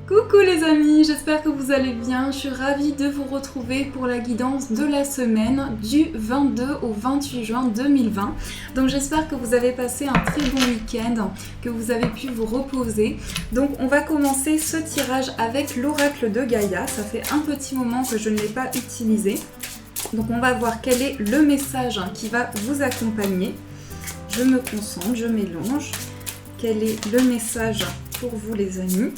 Coucou les amis, j'espère que vous allez bien. Je suis ravie de vous retrouver pour la guidance de la semaine du 22 au 28 juin 2020. Donc j'espère que vous avez passé un très bon week-end, que vous avez pu vous reposer. Donc on va commencer ce tirage avec l'oracle de Gaïa. Ça fait un petit moment que je ne l'ai pas utilisé. Donc on va voir quel est le message qui va vous accompagner. Je me concentre, je mélange. Quel est le message pour vous les amis?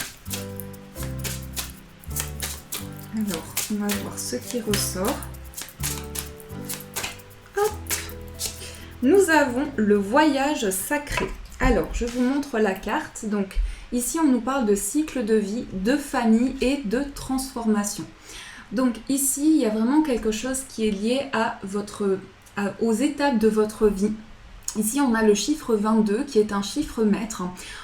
Alors, on va voir ce qui ressort. Hop. Nous avons le voyage sacré. Alors, je vous montre la carte. Donc, ici, on nous parle de cycle de vie, de famille et de transformation. Donc, ici, il y a vraiment quelque chose qui est lié aux étapes de votre vie. Ici, on a le chiffre 22 qui est un chiffre maître.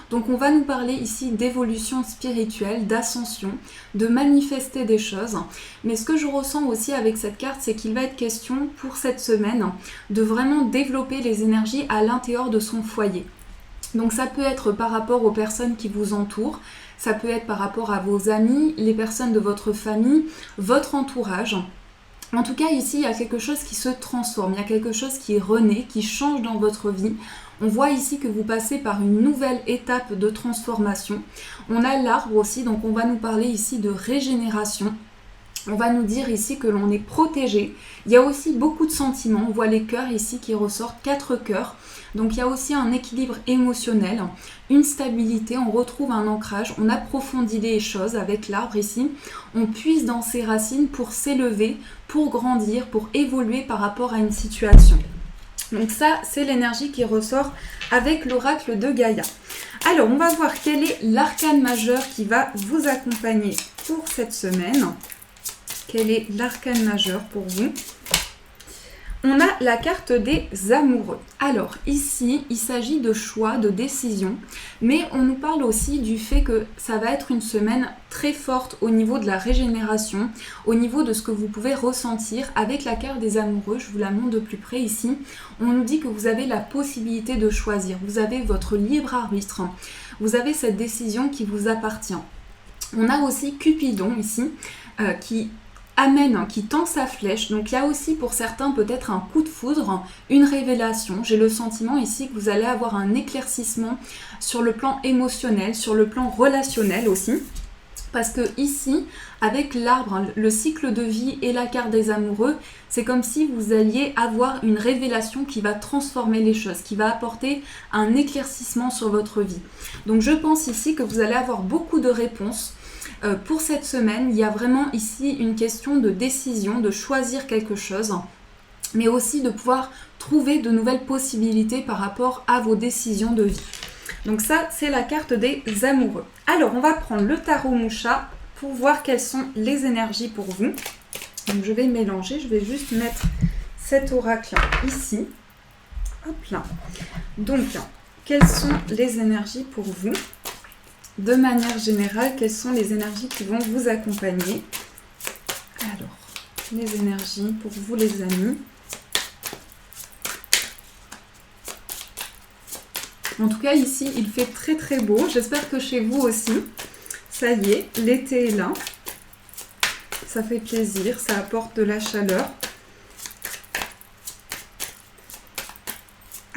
Donc, on va nous parler ici d'évolution spirituelle, d'ascension, de manifester des choses. Mais ce que je ressens aussi avec cette carte, c'est qu'il va être question pour cette semaine de vraiment développer les énergies à l'intérieur de son foyer. Donc, ça peut être par rapport aux personnes qui vous entourent, ça peut être par rapport à vos amis, les personnes de votre famille, votre entourage. En tout cas, ici, il y a quelque chose qui se transforme, il y a quelque chose qui est rené, qui change dans votre vie. On voit ici que vous passez par une nouvelle étape de transformation. On a l'arbre aussi, donc on va nous parler ici de régénération. On va nous dire ici que l'on est protégé. Il y a aussi beaucoup de sentiments. On voit les cœurs ici qui ressortent, 4 cœurs. Donc il y a aussi un équilibre émotionnel, une stabilité, on retrouve un ancrage, on approfondit les choses avec l'arbre ici. On puise dans ses racines pour s'élever, pour grandir, pour évoluer par rapport à une situation. Donc ça, c'est l'énergie qui ressort avec l'oracle de Gaïa. Alors, on va voir quel est l'arcane majeur qui va vous accompagner pour cette semaine. Quel est l'arcane majeur pour vous? On a la carte des amoureux. Alors ici, il s'agit de choix, de décision, mais on nous parle aussi du fait que ça va être une semaine très forte au niveau de la régénération, au niveau de ce que vous pouvez ressentir avec la carte des amoureux. Je vous la montre de plus près ici. On nous dit que vous avez la possibilité de choisir, vous avez votre libre arbitre, vous avez cette décision qui vous appartient. On a aussi Cupidon ici qui tend sa flèche. Donc il y a aussi pour certains peut-être un coup de foudre, une révélation. J'ai le sentiment ici que vous allez avoir un éclaircissement sur le plan émotionnel, sur le plan relationnel aussi. Parce que ici, avec l'arbre, le cycle de vie et la carte des amoureux, c'est comme si vous alliez avoir une révélation qui va transformer les choses, qui va apporter un éclaircissement sur votre vie. Donc je pense ici que vous allez avoir beaucoup de réponses. Pour cette semaine, il y a vraiment ici une question de décision, de choisir quelque chose, mais aussi de pouvoir trouver de nouvelles possibilités par rapport à vos décisions de vie. Donc ça, c'est la carte des amoureux. Alors, on va prendre le tarot Moucha pour voir quelles sont les énergies pour vous. Donc je vais mélanger, je vais juste mettre cet oracle ici. Hop là. Donc, quelles sont les énergies pour vous ? De manière générale, quelles sont les énergies qui vont vous accompagner? Alors, les énergies pour vous les amis. En tout cas, ici, il fait très très beau. J'espère que chez vous aussi. Ça y est, l'été est là. Ça fait plaisir, ça apporte de la chaleur.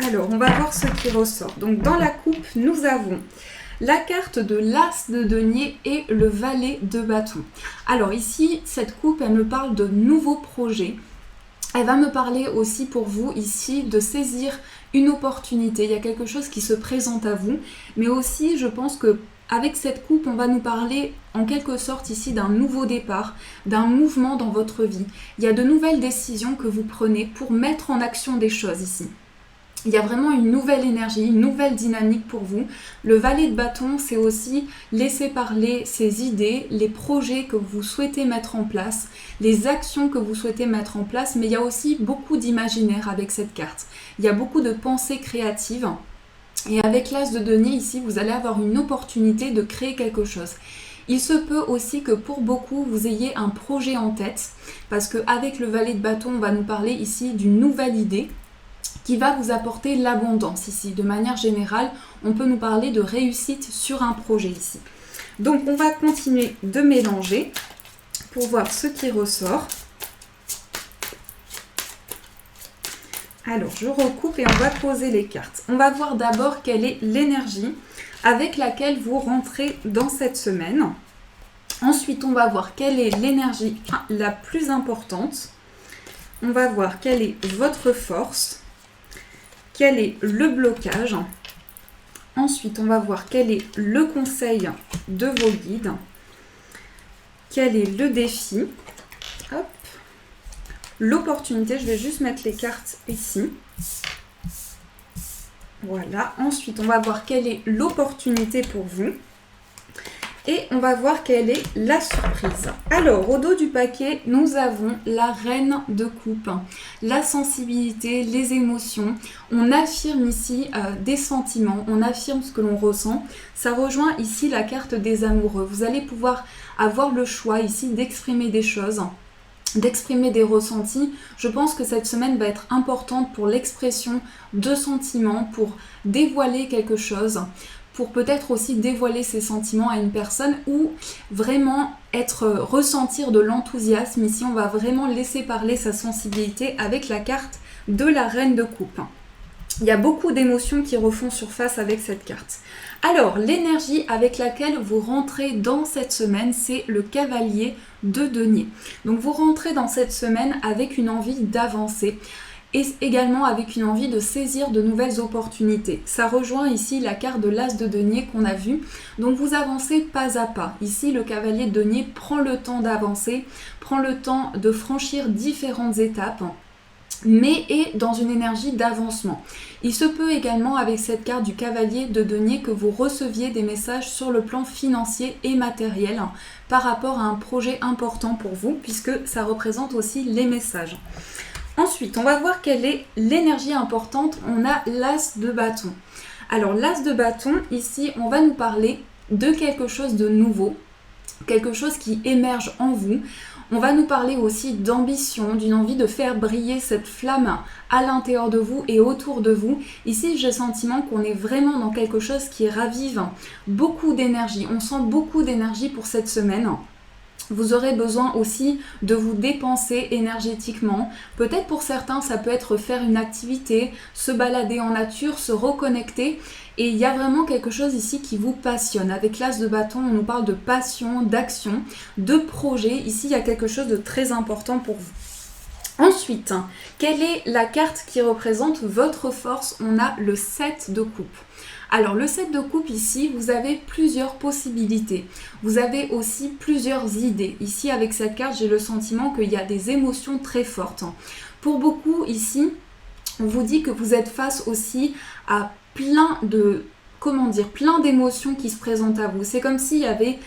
Alors, on va voir ce qui ressort. Donc, dans la coupe, nous avons la carte de l'As de denier et le valet de bâton. Alors ici, cette coupe, elle me parle de nouveaux projets. Elle va me parler aussi pour vous ici de saisir une opportunité. Il y a quelque chose qui se présente à vous. Mais aussi, je pense que avec cette coupe, on va nous parler en quelque sorte ici d'un nouveau départ, d'un mouvement dans votre vie. Il y a de nouvelles décisions que vous prenez pour mettre en action des choses ici. Il y a vraiment une nouvelle énergie, une nouvelle dynamique pour vous. Le valet de bâton, c'est aussi laisser parler ses idées, les projets que vous souhaitez mettre en place, les actions que vous souhaitez mettre en place, mais il y a aussi beaucoup d'imaginaire avec cette carte. Il y a beaucoup de pensées créatives. Et avec l'As de denier, ici, vous allez avoir une opportunité de créer quelque chose. Il se peut aussi que pour beaucoup, vous ayez un projet en tête, parce qu'avec le valet de bâton, on va nous parler ici d'une nouvelle idée qui va vous apporter l'abondance ici. De manière générale, on peut nous parler de réussite sur un projet ici. Donc on va continuer de mélanger pour voir ce qui ressort. Alors je recoupe et on va poser les cartes. On va voir d'abord quelle est l'énergie avec laquelle vous rentrez dans cette semaine. Ensuite on va voir quelle est l'énergie la plus importante. On va voir quelle est votre force, quel est le blocage. Ensuite, on va voir quel est le conseil de vos guides, quel est le défi, hop, l'opportunité. Je vais juste mettre les cartes ici. Voilà. Ensuite, on va voir quelle est l'opportunité pour vous. Et on va voir quelle est la surprise. Alors, au dos du paquet, nous avons la reine de coupe, la sensibilité, les émotions. On affirme ici des sentiments, on affirme ce que l'on ressent. Ça rejoint ici la carte des amoureux. Vous allez pouvoir avoir le choix ici d'exprimer des choses, d'exprimer des ressentis. Je pense que cette semaine va être importante pour l'expression de sentiments, pour dévoiler quelque chose, pour peut-être aussi dévoiler ses sentiments à une personne ou vraiment ressentir de l'enthousiasme. Ici, on va vraiment laisser parler sa sensibilité avec la carte de la reine de coupe. Il y a beaucoup d'émotions qui refont surface avec cette carte. Alors, l'énergie avec laquelle vous rentrez dans cette semaine, c'est le cavalier de denier. Donc, vous rentrez dans cette semaine avec une envie d'avancer et également avec une envie de saisir de nouvelles opportunités. Ça rejoint ici la carte de l'as de denier qu'on a vue. Donc vous avancez pas à pas. Ici, le cavalier de denier prend le temps d'avancer, prend le temps de franchir différentes étapes, mais est dans une énergie d'avancement. Il se peut également avec cette carte du cavalier de denier que vous receviez des messages sur le plan financier et matériel par rapport à un projet important pour vous, puisque ça représente aussi les messages. Ensuite, on va voir quelle est l'énergie importante. On a l'as de bâton. Alors, l'as de bâton, ici, on va nous parler de quelque chose de nouveau, quelque chose qui émerge en vous. On va nous parler aussi d'ambition, d'une envie de faire briller cette flamme à l'intérieur de vous et autour de vous. Ici, j'ai le sentiment qu'on est vraiment dans quelque chose qui ravive beaucoup d'énergie. On sent beaucoup d'énergie pour cette semaine. Vous aurez besoin aussi de vous dépenser énergétiquement. Peut-être pour certains, ça peut être faire une activité, se balader en nature, se reconnecter. Et il y a vraiment quelque chose ici qui vous passionne. Avec l'as de bâton, on nous parle de passion, d'action, de projet. Ici, il y a quelque chose de très important pour vous. Ensuite, quelle est la carte qui représente votre force? On a le 7 de coupe. Alors le 7 de coupe ici, vous avez plusieurs possibilités. Vous avez aussi plusieurs idées. Ici avec cette carte, j'ai le sentiment qu'il y a des émotions très fortes. Pour beaucoup ici, on vous dit que vous êtes face aussi à plein d'émotions qui se présentent à vous. C'est comme s'il y avait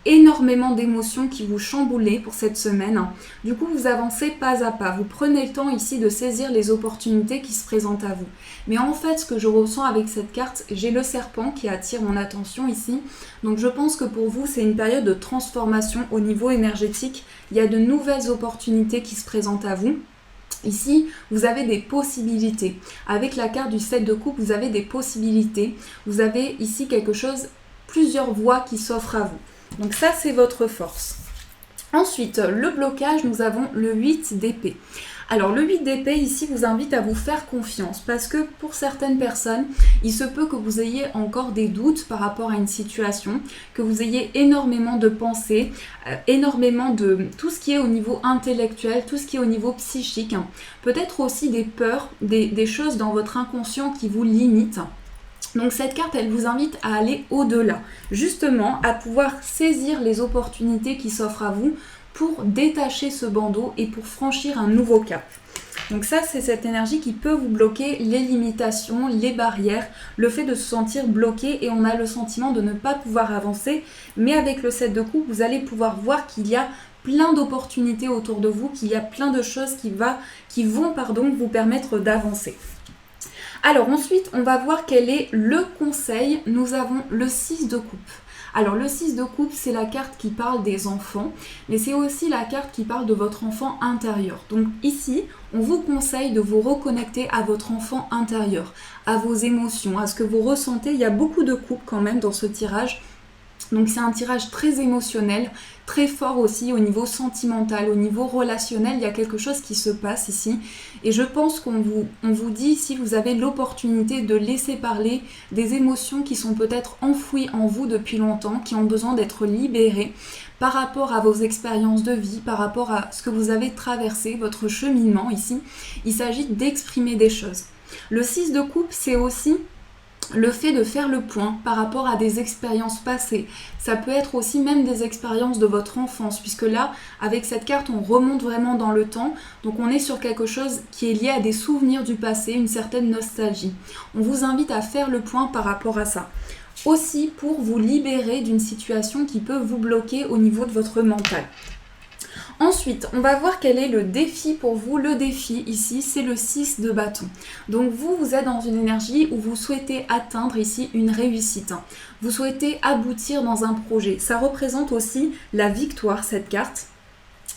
énormément d'émotions qui vous chamboulaient pour cette semaine. Du coup, vous avancez pas à pas. Vous prenez le temps ici de saisir les opportunités qui se présentent à vous. Mais en fait, ce que je ressens avec cette carte, j'ai le serpent qui attire mon attention ici. Donc je pense que pour vous, c'est une période de transformation au niveau énergétique. Il y a de nouvelles opportunités qui se présentent à vous. Ici, vous avez des possibilités. Avec la carte du 7 de coupe, vous avez des possibilités. Vous avez ici plusieurs voies qui s'offrent à vous. Donc ça, c'est votre force. Ensuite, le blocage, nous avons le 8 d'épée. Alors le 8 d'épée ici vous invite à vous faire confiance parce que pour certaines personnes, il se peut que vous ayez encore des doutes par rapport à une situation, que vous ayez énormément de pensées, énormément de tout ce qui est au niveau intellectuel, tout ce qui est au niveau psychique, peut-être aussi des peurs, des choses dans votre inconscient qui vous limitent. Donc cette carte, elle vous invite à aller au-delà, justement à pouvoir saisir les opportunités qui s'offrent à vous pour détacher ce bandeau et pour franchir un nouveau cap. Donc ça, c'est cette énergie qui peut vous bloquer les limitations, les barrières, le fait de se sentir bloqué et on a le sentiment de ne pas pouvoir avancer. Mais avec le 7 de coupe, vous allez pouvoir voir qu'il y a plein d'opportunités autour de vous, qu'il y a plein de choses qui vont vous permettre d'avancer. Alors ensuite, on va voir quel est le conseil. Nous avons le 6 de coupe. Alors le 6 de coupe, c'est la carte qui parle des enfants, mais c'est aussi la carte qui parle de votre enfant intérieur. Donc ici, on vous conseille de vous reconnecter à votre enfant intérieur, à vos émotions, à ce que vous ressentez. Il y a beaucoup de coupes quand même dans ce tirage. Donc c'est un tirage très émotionnel, très fort aussi au niveau sentimental, au niveau relationnel, il y a quelque chose qui se passe ici. Et je pense qu'on vous dit ici, vous avez l'opportunité de laisser parler des émotions qui sont peut-être enfouies en vous depuis longtemps, qui ont besoin d'être libérées par rapport à vos expériences de vie, par rapport à ce que vous avez traversé, votre cheminement ici. Il s'agit d'exprimer des choses. Le 6 de coupe, c'est aussi le fait de faire le point par rapport à des expériences passées. Ça peut être aussi même des expériences de votre enfance, puisque là, avec cette carte, on remonte vraiment dans le temps. Donc on est sur quelque chose qui est lié à des souvenirs du passé, une certaine nostalgie. On vous invite à faire le point par rapport à ça. Aussi pour vous libérer d'une situation qui peut vous bloquer au niveau de votre mental. Ensuite, on va voir quel est le défi pour vous. Le défi ici, c'est le 6 de bâton. Donc vous êtes dans une énergie où vous souhaitez atteindre ici une réussite. Vous souhaitez aboutir dans un projet. Ça représente aussi la victoire, cette carte.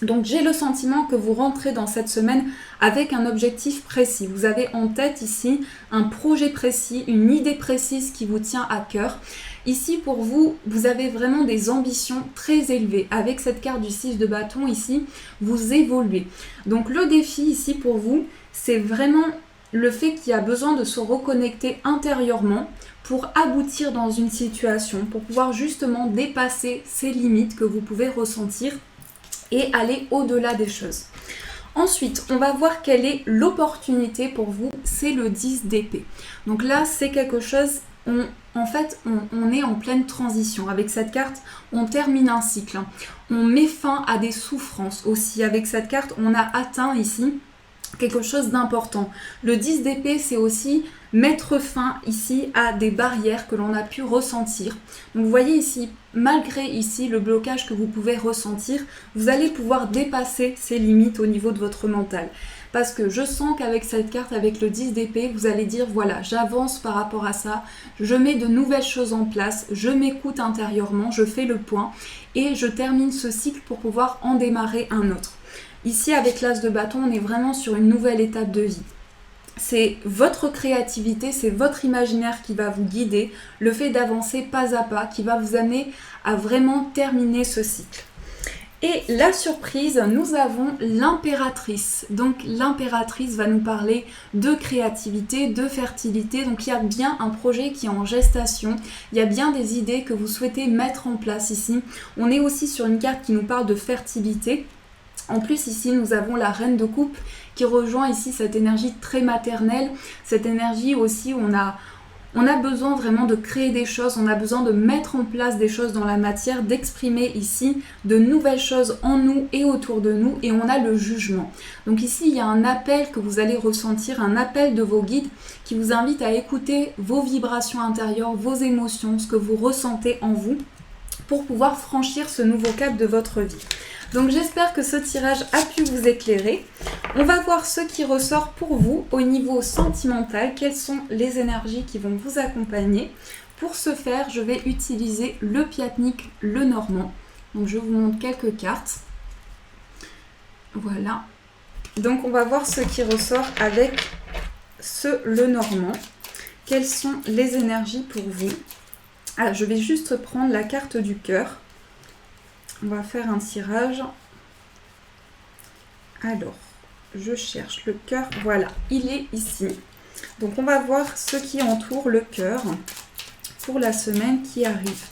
Donc j'ai le sentiment que vous rentrez dans cette semaine avec un objectif précis. Vous avez en tête ici un projet précis, une idée précise qui vous tient à cœur. Ici pour vous, vous avez vraiment des ambitions très élevées. Avec cette carte du 6 de bâton ici, vous évoluez. Donc le défi ici pour vous, c'est vraiment le fait qu'il y a besoin de se reconnecter intérieurement pour aboutir dans une situation, pour pouvoir justement dépasser ces limites que vous pouvez ressentir et aller au-delà des choses. Ensuite, on va voir quelle est l'opportunité pour vous, c'est le 10 d'épée. Donc là, c'est quelque chose, on est en pleine transition. Avec cette carte, on termine un cycle. On met fin à des souffrances aussi. Avec cette carte, on a atteint ici quelque chose d'important. Le 10 d'épée, c'est aussi mettre fin ici à des barrières que l'on a pu ressentir. Donc vous voyez ici, malgré ici le blocage que vous pouvez ressentir, vous allez pouvoir dépasser ces limites au niveau de votre mental. Parce que je sens qu'avec cette carte, avec le 10 d'épée, vous allez dire voilà, j'avance par rapport à ça, je mets de nouvelles choses en place, je m'écoute intérieurement, je fais le point et je termine ce cycle pour pouvoir en démarrer un autre. Ici, avec l'as de bâton, on est vraiment sur une nouvelle étape de vie. C'est votre créativité, c'est votre imaginaire qui va vous guider, le fait d'avancer pas à pas, qui va vous amener à vraiment terminer ce cycle. Et la surprise, nous avons l'impératrice. Donc l'impératrice va nous parler de créativité, de fertilité. Donc il y a bien un projet qui est en gestation. Il y a bien des idées que vous souhaitez mettre en place ici. On est aussi sur une carte qui nous parle de fertilité. En plus ici nous avons la reine de coupe qui rejoint ici cette énergie très maternelle, cette énergie aussi où on a besoin vraiment de créer des choses, on a besoin de mettre en place des choses dans la matière, d'exprimer ici de nouvelles choses en nous et autour de nous, et on a le jugement. Donc ici il y a un appel que vous allez ressentir, un appel de vos guides qui vous invite à écouter vos vibrations intérieures, vos émotions, ce que vous ressentez en vous pour pouvoir franchir ce nouveau cap de votre vie. Donc j'espère que ce tirage a pu vous éclairer. On va voir ce qui ressort pour vous au niveau sentimental, quelles sont les énergies qui vont vous accompagner. Pour ce faire, je vais utiliser le Piatnik, le Normand. Donc je vous montre quelques cartes. Voilà. Donc on va voir ce qui ressort avec le Normand. Quelles sont les énergies pour vous? Ah, je vais juste prendre la carte du cœur. On va faire un tirage. Alors, je cherche le cœur. Voilà, il est ici. Donc, on va voir ce qui entoure le cœur pour la semaine qui arrive.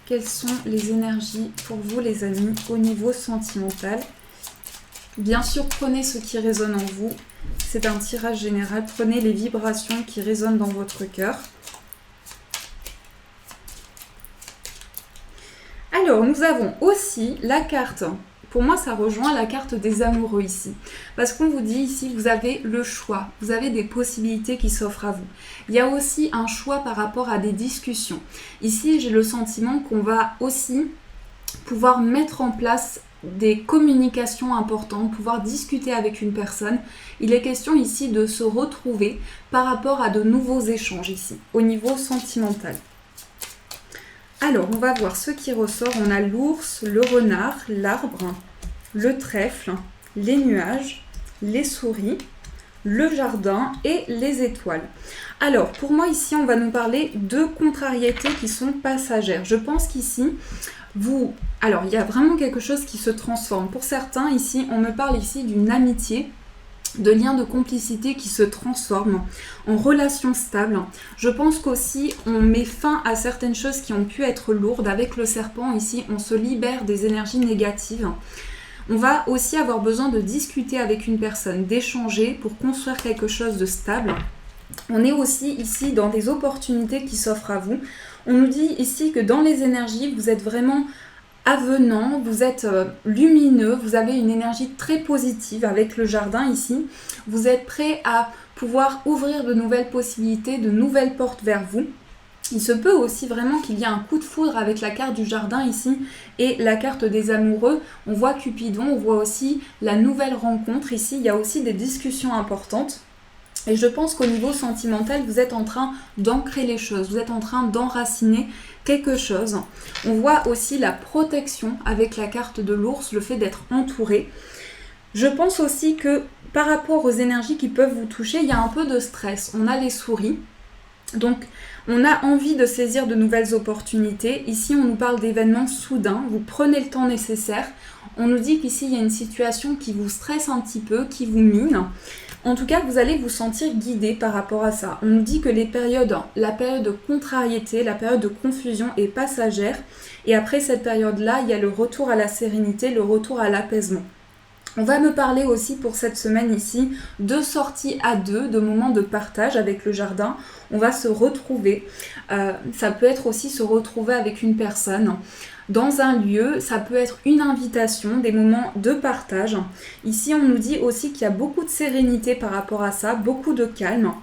Quelles sont les énergies pour vous, les amis, au niveau sentimental? Bien sûr, prenez ce qui résonne en vous. C'est un tirage général. Prenez les vibrations qui résonnent dans votre cœur. Alors, nous avons aussi la carte, pour moi ça rejoint la carte des amoureux ici, parce qu'on vous dit ici, vous avez le choix, vous avez des possibilités qui s'offrent à vous. Il y a aussi un choix par rapport à des discussions. Ici, j'ai le sentiment qu'on va aussi pouvoir mettre en place des communications importantes, pouvoir discuter avec une personne. Il est question ici de se retrouver par rapport à de nouveaux échanges ici, au niveau sentimental. Alors, on va voir ce qui ressort. On a l'ours, le renard, l'arbre, le trèfle, les nuages, les souris, le jardin et les étoiles. Alors, pour moi, ici, on va nous parler de contrariétés qui sont passagères. Je pense qu'ici, alors, il y a vraiment quelque chose qui se transforme. Pour certains, ici, on me parle ici d'une amitié, de liens de complicité qui se transforment en relations stables. Je pense qu'aussi on met fin à certaines choses qui ont pu être lourdes. Avec le serpent ici, on se libère des énergies négatives. On va aussi avoir besoin de discuter avec une personne, d'échanger pour construire quelque chose de stable. On est aussi ici dans des opportunités qui s'offrent à vous. On nous dit ici que dans les énergies, vous êtes vraiment avenant, vous êtes lumineux, vous avez une énergie très positive avec le jardin ici. Vous êtes prêt à pouvoir ouvrir de nouvelles possibilités, de nouvelles portes vers vous. Il se peut aussi vraiment qu'il y ait un coup de foudre avec la carte du jardin ici et la carte des amoureux. On voit Cupidon, on voit aussi la nouvelle rencontre ici. Il y a aussi des discussions importantes. Et je pense qu'au niveau sentimental, vous êtes en train d'ancrer les choses, vous êtes en train d'enraciner quelque chose. On voit aussi la protection avec la carte de l'ours, le fait d'être entouré. Je pense aussi que par rapport aux énergies qui peuvent vous toucher, il y a un peu de stress. On a les souris. Donc, on a envie de saisir de nouvelles opportunités. Ici, on nous parle d'événements soudains. Vous prenez le temps nécessaire. On nous dit qu'ici, il y a une situation qui vous stresse un petit peu, qui vous mine. En tout cas, vous allez vous sentir guidé par rapport à ça. On nous dit que la période de contrariété, la période de confusion est passagère. Et après cette période-là, il y a le retour à la sérénité, le retour à l'apaisement. On va me parler aussi pour cette semaine ici de sorties à deux, de moments de partage avec le jardin. On va se retrouver. Ça peut être aussi se retrouver avec une personne dans un lieu, ça peut être une invitation, des moments de partage. Ici, on nous dit aussi qu'il y a beaucoup de sérénité par rapport à ça, beaucoup de calme.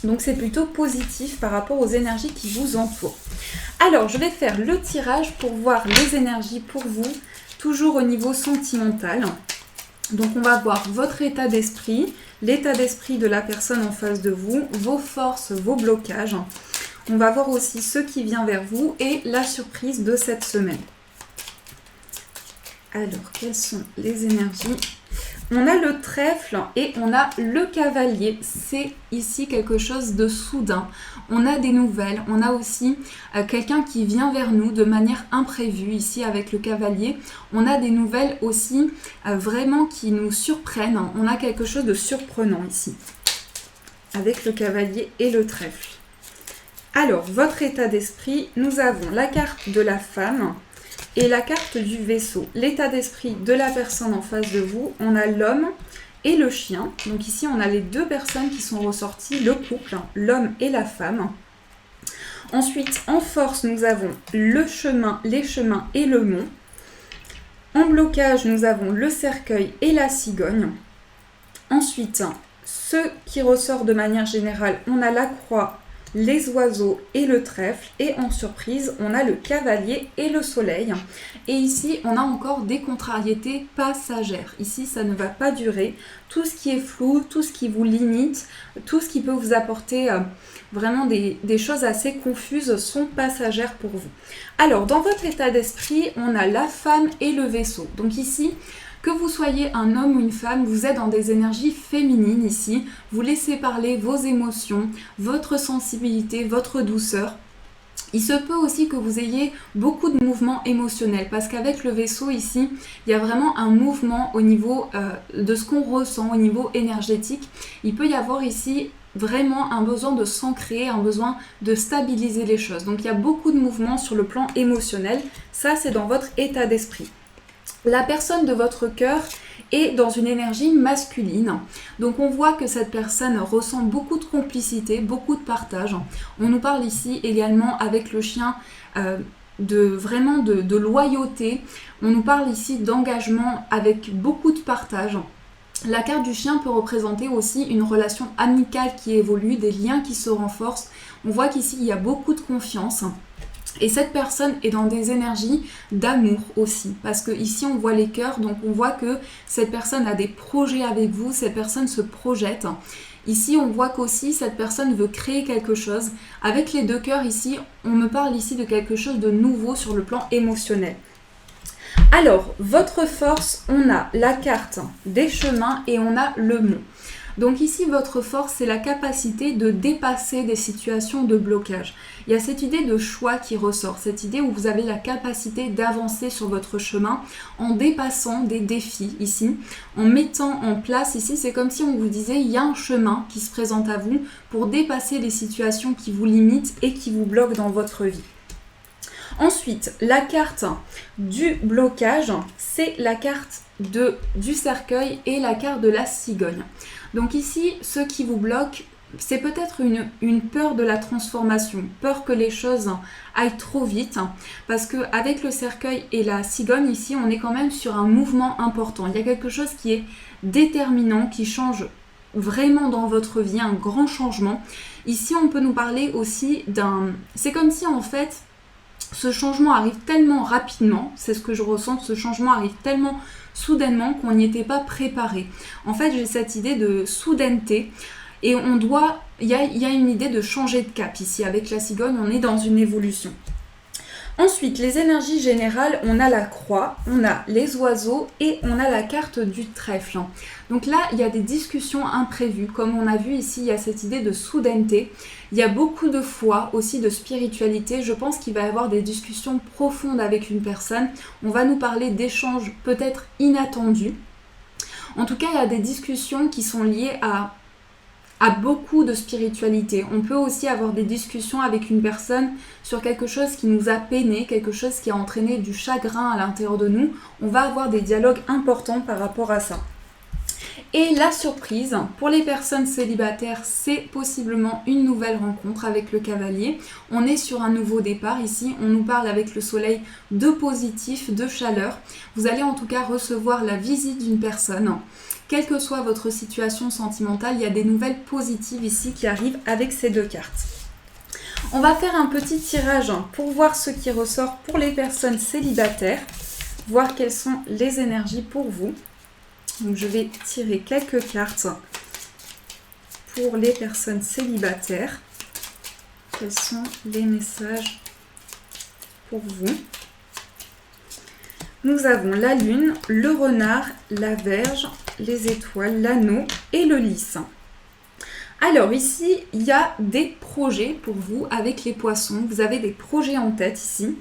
Donc, c'est plutôt positif par rapport aux énergies qui vous entourent. Alors, je vais faire le tirage pour voir les énergies pour vous, toujours au niveau sentimental. Donc, on va voir votre état d'esprit, l'état d'esprit de la personne en face de vous, vos forces, vos blocages. On va voir aussi ce qui vient vers vous et la surprise de cette semaine. Alors, quelles sont les énergies ? On a le trèfle et on a le cavalier. C'est ici quelque chose de soudain. On a des nouvelles. On a aussi quelqu'un qui vient vers nous de manière imprévue. Ici, avec le cavalier, on a des nouvelles aussi vraiment qui nous surprennent. On a quelque chose de surprenant ici, avec le cavalier et le trèfle. Alors, votre état d'esprit, nous avons la carte de la femme et la carte du vaisseau. L'état d'esprit de la personne en face de vous, on a l'homme et le chien. Donc ici, on a les deux personnes qui sont ressorties, le couple, l'homme et la femme. Ensuite, en force, nous avons le chemin, les chemins et le mont. En blocage, nous avons le cercueil et la cigogne. Ensuite, ce qui ressort de manière générale, on a la croix, les oiseaux et le trèfle, et en surprise on a le cavalier et le soleil. Et ici on a encore des contrariétés passagères. Ici ça ne va pas durer. Tout ce qui est flou, tout ce qui vous limite, tout ce qui peut vous apporter vraiment des choses assez confuses sont passagères pour vous. Alors dans votre état d'esprit, on a la femme et le vaisseau. Donc ici, que vous soyez un homme ou une femme, vous êtes dans des énergies féminines ici. Vous laissez parler vos émotions, votre sensibilité, votre douceur. Il se peut aussi que vous ayez beaucoup de mouvements émotionnels parce qu'avec le vaisseau ici, il y a vraiment un mouvement au niveau de ce qu'on ressent, au niveau énergétique. Il peut y avoir ici vraiment un besoin de s'ancrer, un besoin de stabiliser les choses. Donc il y a beaucoup de mouvements sur le plan émotionnel. Ça, c'est dans votre état d'esprit. La personne de votre cœur est dans une énergie masculine. Donc on voit que cette personne ressent beaucoup de complicité, beaucoup de partage. On nous parle ici également avec le chien de loyauté. On nous parle ici d'engagement avec beaucoup de partage. La carte du chien peut représenter aussi une relation amicale qui évolue, des liens qui se renforcent. On voit qu'ici il y a beaucoup de confiance. Et cette personne est dans des énergies d'amour aussi, parce que ici on voit les cœurs, donc on voit que cette personne a des projets avec vous, cette personne se projette. Ici on voit qu'aussi cette personne veut créer quelque chose. Avec les deux cœurs ici, on me parle ici de quelque chose de nouveau sur le plan émotionnel. Alors, votre force, on a la carte des chemins et on a le mont. Donc ici, votre force, c'est la capacité de dépasser des situations de blocage. Il y a cette idée de choix qui ressort, cette idée où vous avez la capacité d'avancer sur votre chemin en dépassant des défis ici, en mettant en place ici, c'est comme si on vous disait, il y a un chemin qui se présente à vous pour dépasser les situations qui vous limitent et qui vous bloquent dans votre vie. Ensuite, la carte du blocage, c'est la carte du cercueil et la carte de la cigogne. Donc ici, ce qui vous bloque, c'est peut-être une peur de la transformation, peur que les choses aillent trop vite, parce qu'avec le cercueil et la cigogne, ici, on est quand même sur un mouvement important. Il y a quelque chose qui est déterminant, qui change vraiment dans votre vie, un grand changement. Ici, on peut nous parler aussi c'est comme si en fait, ce changement arrive tellement rapidement, c'est ce que je ressens, ce changement arrive tellement soudainement qu'on n'y était pas préparé. En fait, j'ai cette idée de soudaineté et il y a une idée de changer de cap ici. Avec la cigogne, on est dans une évolution. Ensuite, les énergies générales, on a la croix, on a les oiseaux et on a la carte du trèfle. Donc là, il y a des discussions imprévues. Comme on a vu ici, il y a cette idée de soudaineté. Il y a beaucoup de foi, aussi de spiritualité. Je pense qu'il va y avoir des discussions profondes avec une personne. On va nous parler d'échanges peut-être inattendus. En tout cas, il y a des discussions qui sont liées à beaucoup de spiritualité. On peut aussi avoir des discussions avec une personne sur quelque chose qui nous a peiné, quelque chose qui a entraîné du chagrin à l'intérieur de nous. On va avoir des dialogues importants par rapport à ça. Et la surprise, pour les personnes célibataires, c'est possiblement une nouvelle rencontre avec le cavalier. On est sur un nouveau départ ici, on nous parle avec le soleil de positif, de chaleur. Vous allez en tout cas recevoir la visite d'une personne. Quelle que soit votre situation sentimentale, il y a des nouvelles positives ici qui arrivent avec ces deux cartes. On va faire un petit tirage pour voir ce qui ressort pour les personnes célibataires, voir quelles sont les énergies pour vous. Donc je vais tirer quelques cartes pour les personnes célibataires. Quels sont les messages pour vous ? Nous avons la lune, le renard, la verge, les étoiles, l'anneau et le lys. Alors ici, il y a des projets pour vous avec les poissons. Vous avez des projets en tête ici.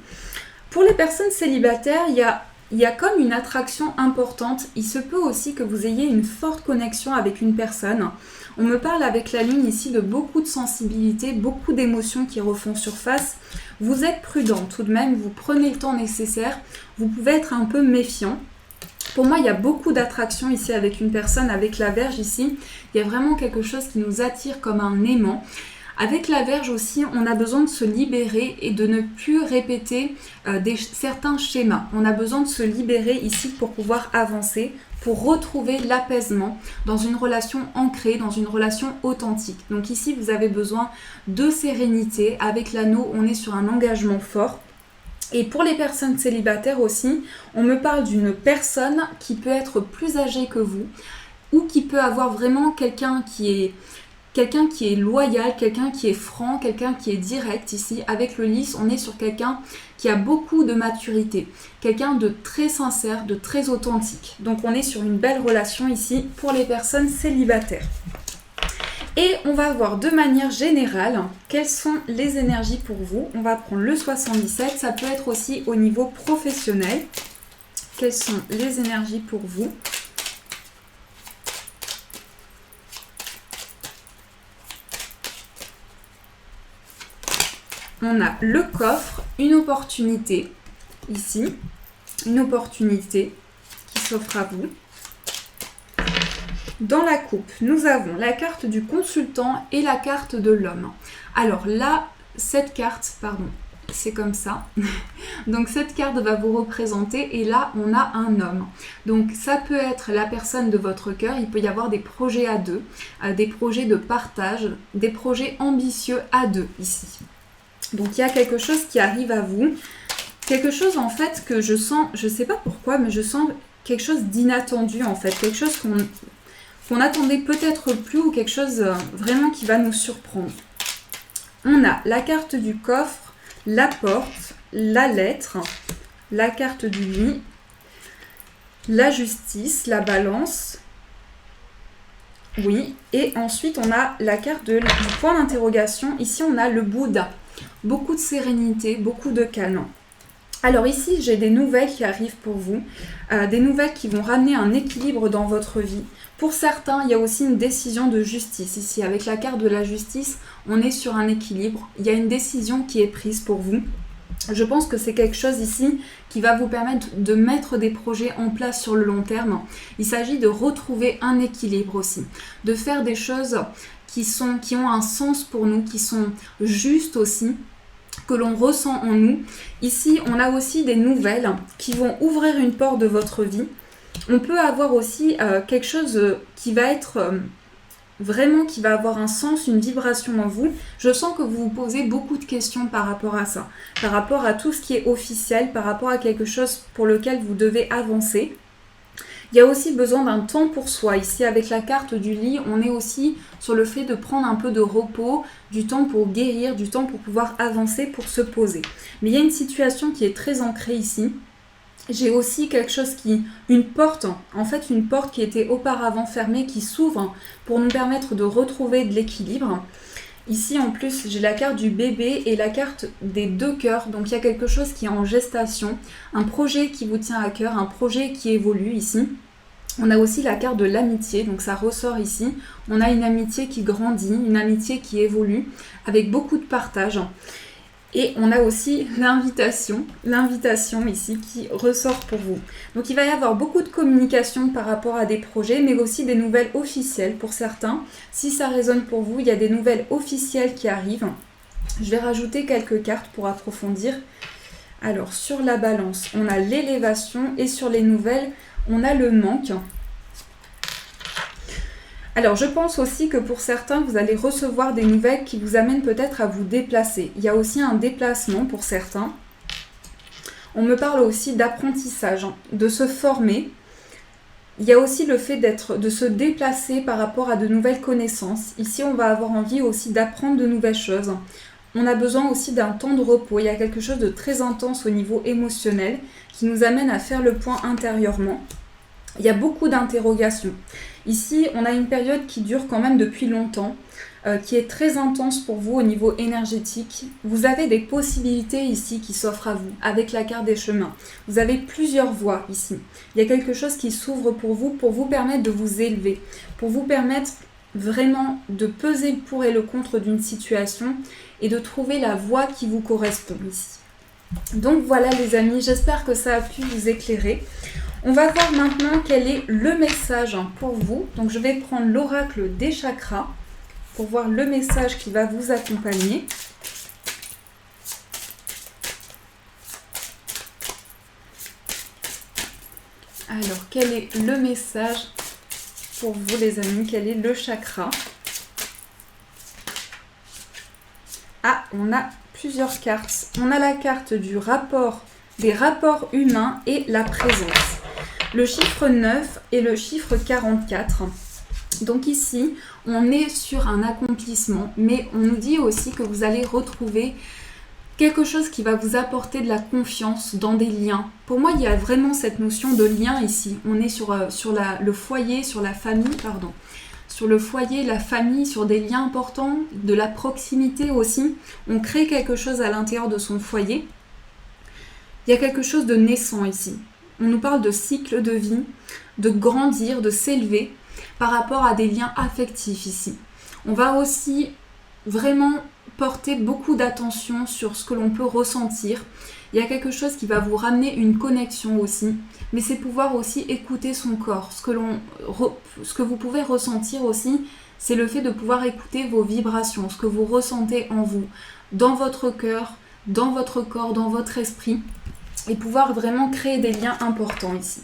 Pour les personnes célibataires, il y a comme une attraction importante. Il se peut aussi que vous ayez une forte connexion avec une personne. On me parle avec la lune ici de beaucoup de sensibilité, beaucoup d'émotions qui refont surface. Vous êtes prudent tout de même, vous prenez le temps nécessaire. Vous pouvez être un peu méfiant. Pour moi, il y a beaucoup d'attraction ici avec une personne, avec la Vierge ici. Il y a vraiment quelque chose qui nous attire comme un aimant. Avec la Vierge aussi, on a besoin de se libérer et de ne plus répéter certains schémas. On a besoin de se libérer ici pour pouvoir avancer, pour retrouver l'apaisement dans une relation ancrée, dans une relation authentique. Donc ici, vous avez besoin de sérénité. Avec l'anneau, on est sur un engagement fort. Et pour les personnes célibataires aussi, on me parle d'une personne qui peut être plus âgée que vous ou qui peut avoir vraiment quelqu'un qui est loyal, quelqu'un qui est franc, quelqu'un qui est direct ici. Avec le lys, on est sur quelqu'un qui a beaucoup de maturité, quelqu'un de très sincère, de très authentique. Donc on est sur une belle relation ici pour les personnes célibataires. Et on va voir de manière générale quelles sont les énergies pour vous. On va prendre le 77, ça peut être aussi au niveau professionnel. Quelles sont les énergies pour vous ? On a le coffre, une opportunité ici, une opportunité qui s'offre à vous. Dans la coupe, nous avons la carte du consultant et la carte de l'homme. Alors là, cette carte, c'est comme ça. Donc cette carte va vous représenter et là, on a un homme. Donc ça peut être la personne de votre cœur, il peut y avoir des projets à deux, des projets de partage, des projets ambitieux à deux ici. Donc il y a quelque chose qui arrive à vous, quelque chose en fait que je sens, je ne sais pas pourquoi, mais je sens quelque chose d'inattendu en fait, quelque chose qu'on attendait peut-être plus ou quelque chose vraiment qui va nous surprendre. On a la carte du coffre, la porte, la lettre, la carte du lit, la justice, la balance, Oui, et ensuite on a la carte du point d'interrogation. Ici on a le Bouddha. Beaucoup de sérénité, beaucoup de calme. Alors ici j'ai des nouvelles qui arrivent pour vous, des nouvelles qui vont ramener un équilibre dans votre vie. Pour certains, il y a aussi une décision de justice. Ici, avec la carte de la justice, on est sur un équilibre. Il y a une décision qui est prise pour vous. Je pense que c'est quelque chose ici qui va vous permettre de mettre des projets en place sur le long terme. Il s'agit de retrouver un équilibre aussi, de faire des choses qui ont un sens pour nous, qui sont justes aussi, que l'on ressent en nous. Ici, on a aussi des nouvelles qui vont ouvrir une porte de votre vie. On peut avoir aussi quelque chose qui va être vraiment, qui va avoir un sens, une vibration en vous. Je sens que vous vous posez beaucoup de questions par rapport à ça, par rapport à tout ce qui est officiel, par rapport à quelque chose pour lequel vous devez avancer. Il y a aussi besoin d'un temps pour soi. Ici, avec la carte du lit, on est aussi sur le fait de prendre un peu de repos, du temps pour guérir, du temps pour pouvoir avancer, pour se poser. Mais il y a une situation qui est très ancrée ici. J'ai aussi quelque chose une porte qui était auparavant fermée, qui s'ouvre pour nous permettre de retrouver de l'équilibre. Ici, en plus, j'ai la carte du bébé et la carte des 2 cœurs. Donc, il y a quelque chose qui est en gestation, un projet qui vous tient à cœur, un projet qui évolue ici. On a aussi la carte de l'amitié, donc ça ressort ici. On a une amitié qui grandit, une amitié qui évolue, avec beaucoup de partage. Et on a aussi l'invitation ici qui ressort pour vous. Donc il va y avoir beaucoup de communication par rapport à des projets, mais aussi des nouvelles officielles pour certains. Si ça résonne pour vous, il y a des nouvelles officielles qui arrivent. Je vais rajouter quelques cartes pour approfondir. Alors sur la balance, on a l'élévation et sur les nouvelles, on a le manque. Alors, je pense aussi que pour certains, vous allez recevoir des nouvelles qui vous amènent peut-être à vous déplacer. Il y a aussi un déplacement pour certains. On me parle aussi d'apprentissage, de se former. Il y a aussi le fait de se déplacer par rapport à de nouvelles connaissances. Ici, on va avoir envie aussi d'apprendre de nouvelles choses. On a besoin aussi d'un temps de repos. Il y a quelque chose de très intense au niveau émotionnel qui nous amène à faire le point intérieurement. Il y a beaucoup d'interrogations. Ici, on a une période qui dure quand même depuis longtemps, qui est très intense pour vous au niveau énergétique. Vous avez des possibilités ici qui s'offrent à vous, avec la carte des chemins. Vous avez plusieurs voies ici. Il y a quelque chose qui s'ouvre pour vous permettre de vous élever, pour vous permettre vraiment de peser le pour et le contre d'une situation et de trouver la voie qui vous correspond ici. Donc voilà les amis, j'espère que ça a pu vous éclairer. On va voir maintenant quel est le message pour vous. Donc je vais prendre l'oracle des chakras pour voir le message qui va vous accompagner. Alors quel est le message pour vous les amis? Quel est le chakra? Ah, on a plusieurs cartes. On a la carte du rapport, des rapports humains et la présence. Le chiffre 9 et le chiffre 44. Donc ici, on est sur un accomplissement, mais on nous dit aussi que vous allez retrouver quelque chose qui va vous apporter de la confiance dans des liens. Pour moi, il y a vraiment cette notion de lien ici. On est sur le foyer, sur la famille, pardon. Sur le foyer, la famille, sur des liens importants, de la proximité aussi. On crée quelque chose à l'intérieur de son foyer. Il y a quelque chose de naissant ici. On nous parle de cycle de vie, de grandir, de s'élever par rapport à des liens affectifs ici. On va aussi vraiment porter beaucoup d'attention sur ce que l'on peut ressentir. Il y a quelque chose qui va vous ramener une connexion aussi, mais c'est pouvoir aussi écouter son corps. Ce que vous pouvez ressentir aussi, c'est le fait de pouvoir écouter vos vibrations, ce que vous ressentez en vous, dans votre cœur, dans votre corps, dans votre esprit, et pouvoir vraiment créer des liens importants ici.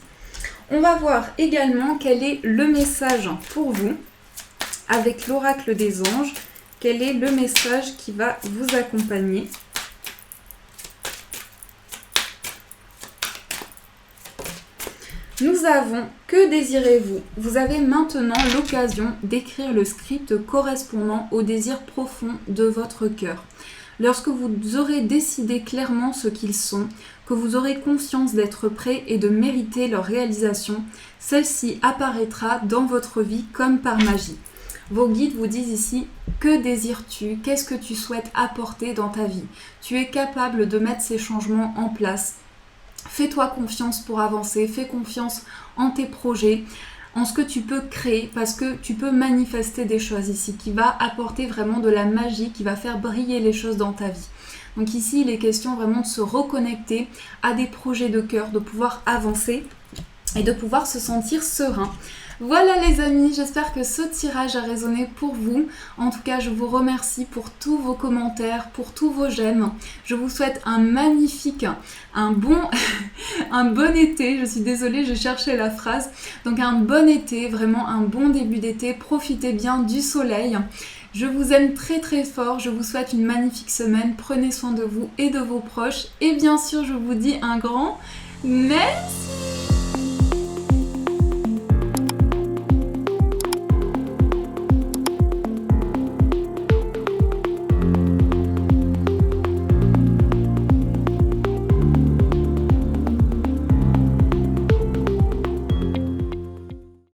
On va voir également quel est le message pour vous avec l'oracle des anges. Quel est le message qui va vous accompagner? Nous avons « Que désirez-vous » Vous avez maintenant l'occasion d'écrire le script correspondant au désir profond de votre cœur. Lorsque vous aurez décidé clairement ce qu'ils sont, que vous aurez confiance d'être prêt et de mériter leur réalisation, celle-ci apparaîtra dans votre vie comme par magie. Vos guides vous disent ici, que désires-tu? Qu'est-ce que tu souhaites apporter dans ta vie? Tu es capable de mettre ces changements en place. Fais-toi confiance pour avancer, fais confiance en tes projets, en ce que tu peux créer, parce que tu peux manifester des choses ici qui va apporter vraiment de la magie, qui va faire briller les choses dans ta vie. Donc ici, il est question vraiment de se reconnecter à des projets de cœur, de pouvoir avancer et de pouvoir se sentir serein. Voilà les amis, j'espère que ce tirage a résonné pour vous. En tout cas, je vous remercie pour tous vos commentaires, pour tous vos j'aime. Je vous souhaite un magnifique, un bon été. Je suis désolée, j'ai cherché la phrase. Donc un bon été, vraiment un bon début d'été. Profitez bien du soleil. Je vous aime très très fort. Je vous souhaite une magnifique semaine. Prenez soin de vous et de vos proches. Et bien sûr, je vous dis un grand merci.